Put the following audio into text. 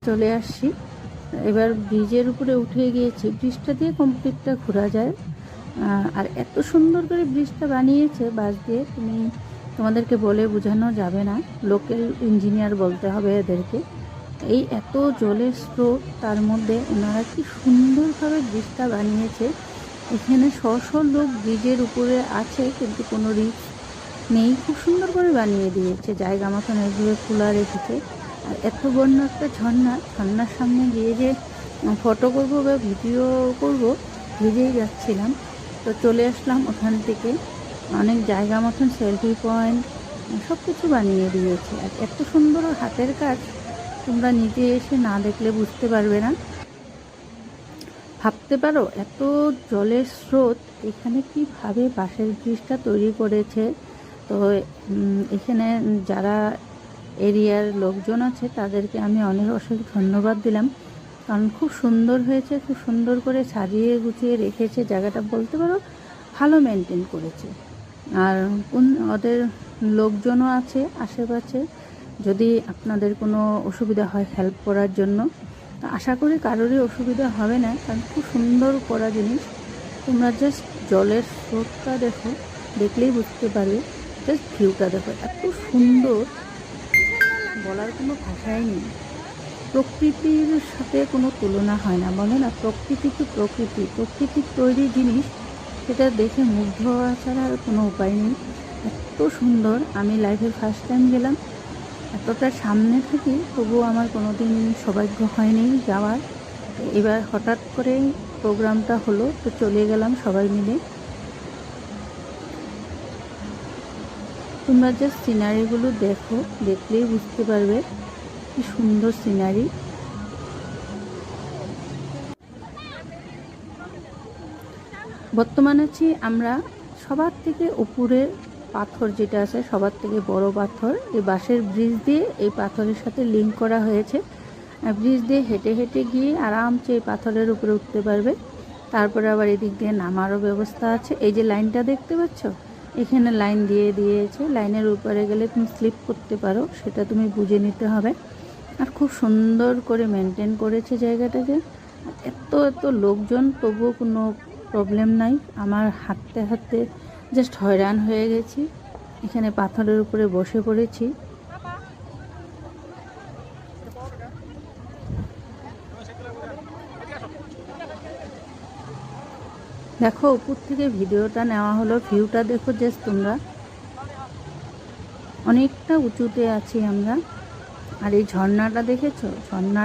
চলে আসছি। এবার ব্রিজের উপরে উঠে গিয়েছি। ব্রিজটা দিয়ে কমপ্লিটটা ঘোরা যায়। আর এত সুন্দর করে ব্রিজটা বানিয়েছে বাঁশ দিয়ে, তোমাদেরকে বলে বোঝানো যাবে না। লোকাল ইঞ্জিনিয়ার বলতে হবে এদেরকে। এই এত জলের স্রোত, তার মধ্যে ওনারা কি সুন্দরভাবে ব্রিজটা বানিয়েছে। এখানে শ লোক ব্রিজের উপরে আছে, কিন্তু কোনো রিস্ক নেই। খুব সুন্দর করে বানিয়ে দিয়েছে, জায়গা মতন এগুলো খোলা রেখেছে। আর এত বন্য একটা ঝর্নার সামনে গিয়ে যে ফটো করব বা ভিডিও করব, ভিজেই যাচ্ছিলাম। তো চলে আসলাম ওখান থেকে। অনেক জায়গা মতন সেলফি পয়েন্ট সব কিছু বানিয়ে দিয়েছে। আর এত সুন্দর হাতের কাজ, তোমরা নিজে এসে না দেখলে বুঝতে পারবে না। ভাবতে পারো এত জলের স্রোত, এখানে কীভাবে বাঁশের ব্রিজটা তৈরি করেছে। তো এখানে যারা এরিয়ার লোকজন আছে তাদেরকে আমি অশেষ ধন্যবাদ দিলাম, কারণ খুব সুন্দর হয়েছে। খুব সুন্দর করে সাজিয়ে গুছিয়ে রেখেছে জায়গাটা, বলতে পারো ভালো মেনটেন করেছে। আর ওদের লোকজনও আছে আশেপাশে, যদি আপনাদের কোনো অসুবিধা হয় হেল্প করার জন্য। আশা করি কারোরই অসুবিধা হবে না, কারণ খুব সুন্দর করা জিনিস। তোমরা জাস্ট জলের স্রোতটা দেখো, দেখলেই বুঝতে পারবে। জাস্ট ভিউটা দেখো, এত সুন্দর, বলার কোনো ভাষাই নেই। প্রকৃতির সাথে কোনো তুলনা হয় না, বলে না প্রকৃতি তো প্রকৃতির তৈরি জিনিস, সেটা দেখে মুগ্ধ হওয়া ছাড়া আর কোনো উপায় নেই। এত সুন্দর। আমি লাইফে ফার্স্ট টাইম গেলাম। এতটা সামনে থাকি, তবুও আমার কোনো দিন সৌভাগ্য হয়নি যাওয়ার। এবার হঠাৎ করে প্রোগ্রামটা হলো, তো চলে গেলাম সবাই মিলে। তোমরা জাস্ট সিনারিগুলো দেখো, দেখলেই বুঝতে পারবে কি সুন্দর সিনারি। বর্তমানে আছি আমরা সবার থেকে উপরে পাথর যেটা আছে, সবার থেকে বড় পাথর। এই বাঁশের ব্রিজ দিয়ে এই পাথরের সাথে লিঙ্ক করা হয়েছে। ব্রিজ দিয়ে হেঁটে হেঁটে গিয়ে আরামসে এই পাথরের উপরে উঠতে পারবে। তারপরে আবার এদিক দিয়ে নামারও ব্যবস্থা আছে। এই যে লাইনটা দেখতে পাচ্ছ, এখানে লাইন দিয়ে দিয়েছে। লাইনের উপরে গেলে তুমি স্লিপ করতে পারো, সেটা তুমি বুঝে নিতে হবে। আর খুব সুন্দর করে মেনটেন করেছে জায়গাটাকে। এত লোকজন, তবুও কোনো প্রবলেম নাই। আমার হাঁটতে হাঁটতে জাস্ট হয়রান হয়ে গেছি। এখানে পাথরের উপরে বসে পড়েছি। দেখো, উপর থেকে ভিডিওটা নেওয়া হলো, ভিউটা দেখো জাস্ট তোমরা। অনেকটা উঁচুতে আছি আমরা। আর এই ঝর্ণাটা দেখেছো, ঝর্ণা